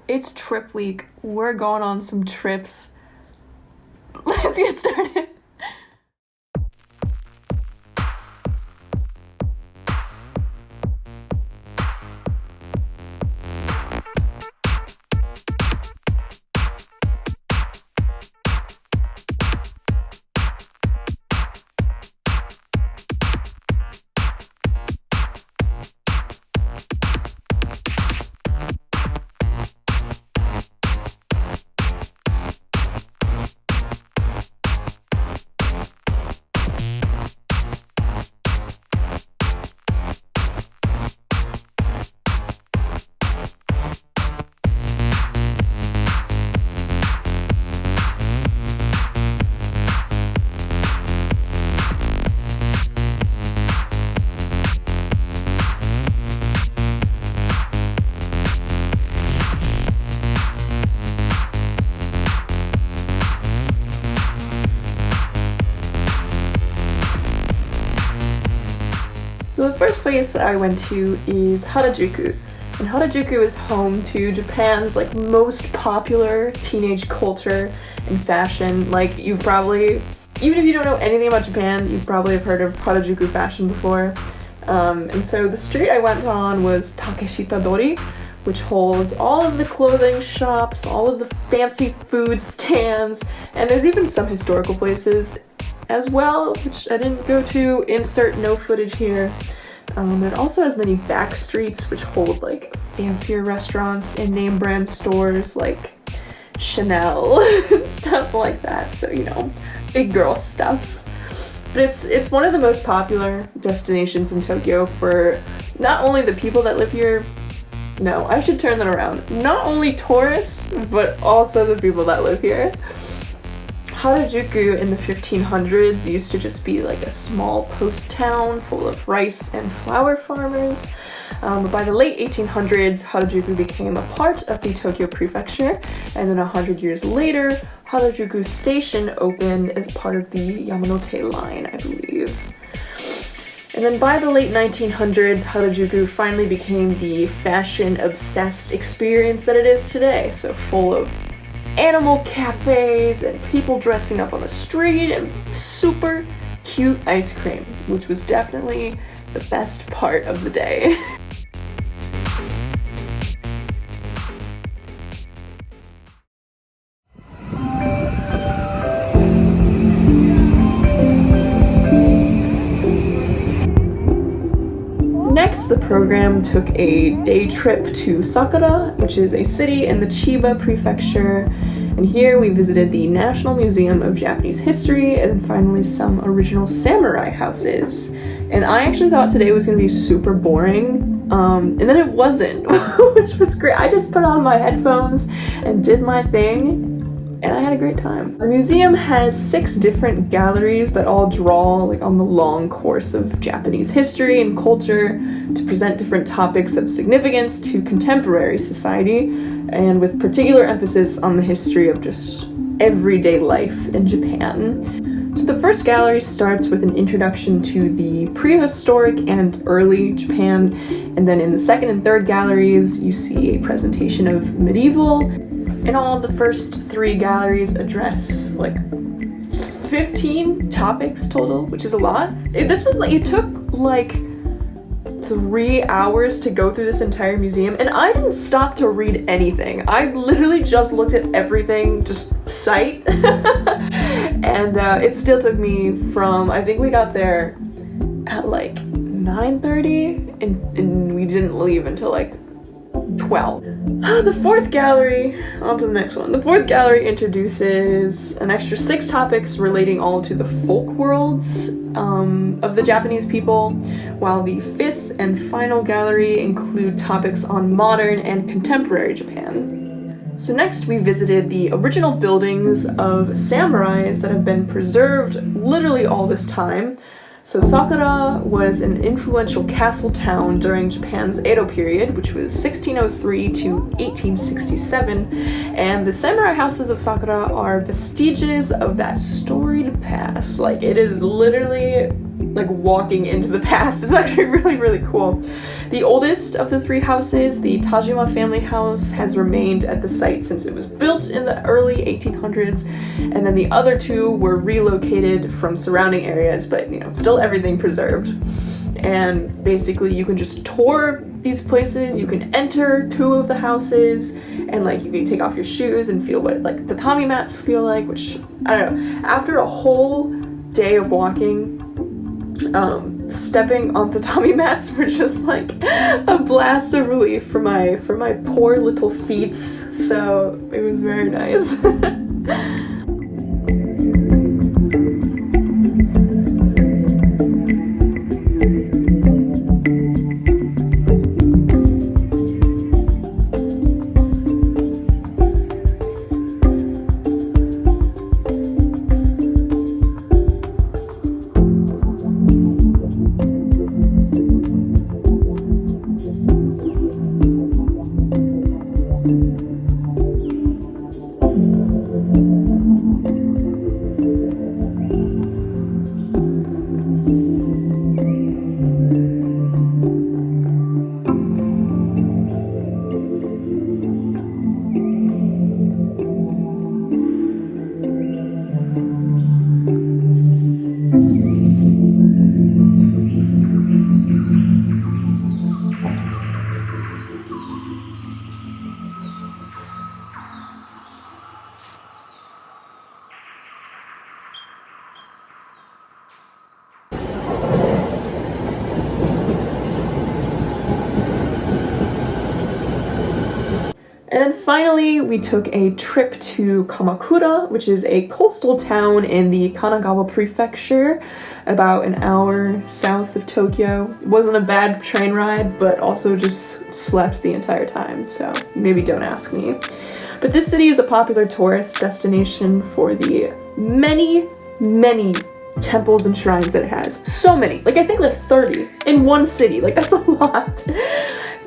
It's trip week. We're going on some trips. Let's get started. So the first place that I went to is Harajuku, and Harajuku is home to Japan's most popular teenage culture and fashion. You've probably, even if you don't know anything about Japan, you've probably have heard of Harajuku fashion before. And so the street I went on was Takeshita-dori, which holds all of the clothing shops, all of the fancy food stands, and there's even some historical places as well, which I didn't go to, insert no footage here. It also has many back streets which hold fancier restaurants and name brand stores like Chanel and stuff like that, so big girl stuff. But it's one of the most popular destinations in Tokyo for not only the people that live here, no, I should turn that around, not only tourists, but also the people that live here. Harajuku in the 1500s used to just be a small post town full of rice and flower farmers. But by the late 1800s, Harajuku became a part of the Tokyo prefecture, and then 100 years later, Harajuku Station opened as part of the Yamanote line, I believe. And then by the late 1900s, Harajuku finally became the fashion-obsessed experience that it is today, so full of animal cafes and people dressing up on the street and super cute ice cream, which was definitely the best part of the day. Next, the program took a day trip to Sakura, which is a city in the Chiba prefecture, and here we visited the National Museum of Japanese History and then finally some original samurai houses. And I actually thought today was going to be super boring, and then it wasn't, which was great. I just put on my headphones and did my thing, and I had a great time. The museum has 6 different galleries that all draw on the long course of Japanese history and culture to present different topics of significance to contemporary society, and with particular emphasis on the history of just everyday life in Japan. So the first gallery starts with an introduction to the prehistoric and early Japan, and then in the second and third galleries you see a presentation of medieval. In all, the first 3 galleries address 15 topics total, which is a lot. It took 3 hours to go through this entire museum, and I didn't stop to read anything. I literally just looked at everything, just sight, and it still took me from, I think we got there at 9:30, and we didn't leave until 12. The fourth gallery, on to the next one. The fourth gallery introduces an extra 6 topics relating all to the folk worlds of the Japanese people, while the fifth and final gallery include topics on modern and contemporary Japan. So next we visited the original buildings of samurais that have been preserved literally all this time. So Sakura was an influential castle town during Japan's Edo period, which was 1603 to 1867, and the samurai houses of Sakura are vestiges of that storied past. It is literally like walking into the past. It's actually really, really cool. The oldest of the three houses, the Tajima family house, has remained at the site since it was built in the early 1800s, and then the other two were relocated from surrounding areas, but you know, still everything preserved. And basically you can just tour these places, you can enter two of the houses, and like you can take off your shoes and feel what like tatami mats feel like, which I don't know, after a whole day of walking, stepping on tatami mats were just like a blast of relief for my poor little feet, so it was very nice. And then finally, we took a trip to Kamakura, which is a coastal town in the Kanagawa prefecture, about an hour south of Tokyo. It wasn't a bad train ride, but also just slept the entire time, so maybe don't ask me. But this city is a popular tourist destination for the many, many temples and shrines that it has. So many, like I think like 30 in one city, like that's a lot.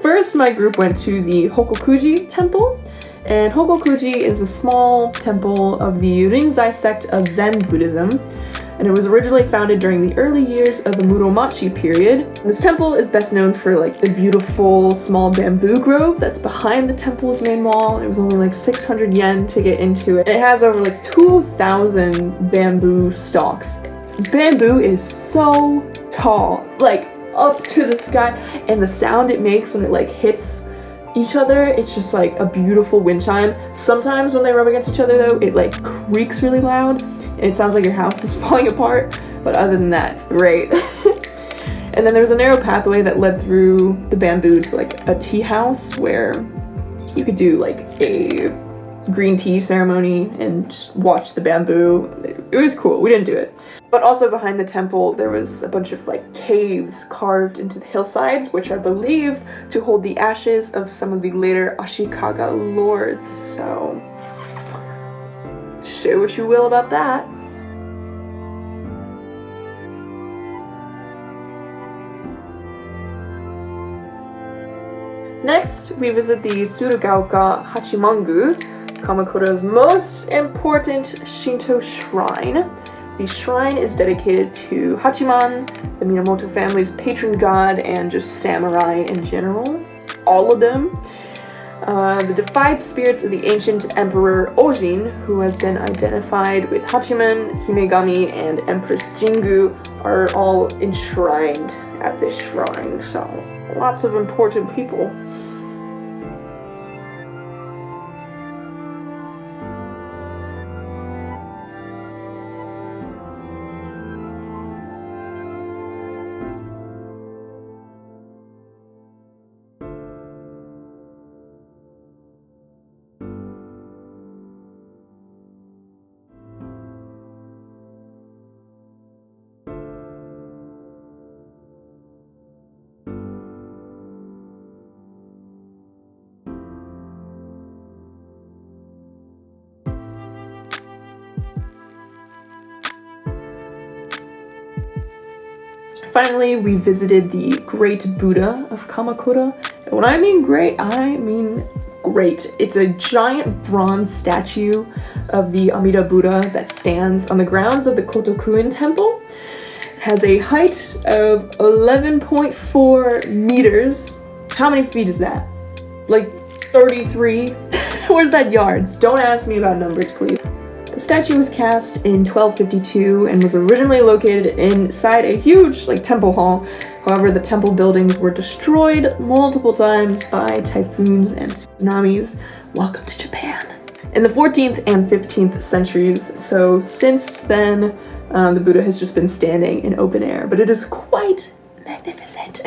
First, my group went to the Hokokuji temple, and Hokokuji is a small temple of the Rinzai sect of Zen Buddhism, and it was originally founded during the early years of the Muromachi period. This temple is best known for like the beautiful small bamboo grove that's behind the temple's main wall. It was only like 600 yen to get into it. And it has over like 2,000 bamboo stalks. Bamboo is so tall, like up to the sky, and the sound it makes when it like hits each other, it's just like a beautiful wind chime. Sometimes when they rub against each other though, it like creaks really loud and it sounds like your house is falling apart, but other than that, it's great. And then there was a narrow pathway that led through the bamboo to like a tea house where you could do like a green tea ceremony and just watch the bamboo. It was cool. We didn't do it. But also behind the temple, there was a bunch of like caves carved into the hillsides, which are believed to hold the ashes of some of the later Ashikaga lords. So, say what you will about that. Next, we visit the Tsurugaoka Hachimangu, Kamakura's most important Shinto shrine. The shrine is dedicated to Hachiman, the Minamoto family's patron god, and just samurai in general. All of them. The defied spirits of the ancient Emperor Ojin, who has been identified with Hachiman, Himegami, and Empress Jingu, are all enshrined at this shrine. So, lots of important people. Finally, we visited the Great Buddha of Kamakura. And when I mean great, I mean great. It's a giant bronze statue of the Amida Buddha that stands on the grounds of the Kotokuin temple. has a height of 11.4 meters. How many feet is that? Like 33? Where's that yards? Don't ask me about numbers, please. The statue was cast in 1252 and was originally located inside a huge temple hall. However, the temple buildings were destroyed multiple times by typhoons and tsunamis. Welcome to Japan. In the 14th and 15th centuries, so since then, the Buddha has just been standing in open air, but it is quite magnificent.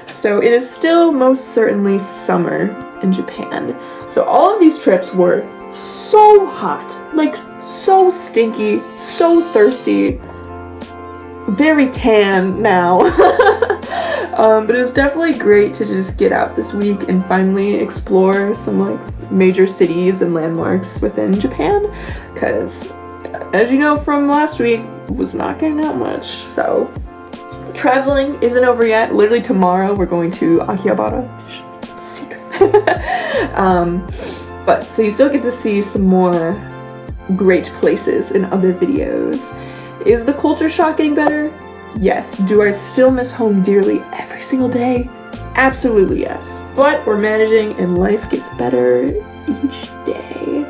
So it is still most certainly summer in Japan. So all of these trips were so hot, so stinky, so thirsty, very tan now. But it was definitely great to just get out this week and finally explore some major cities and landmarks within Japan, because as you know from last week, it was not getting out much. So traveling isn't over yet. Literally tomorrow we're going to Akihabara. It's a secret. But so you still get to see some more great places in other videos. Is the culture shock getting better? Yes. Do I still miss home dearly every single day? Absolutely yes. But we're managing and life gets better each day.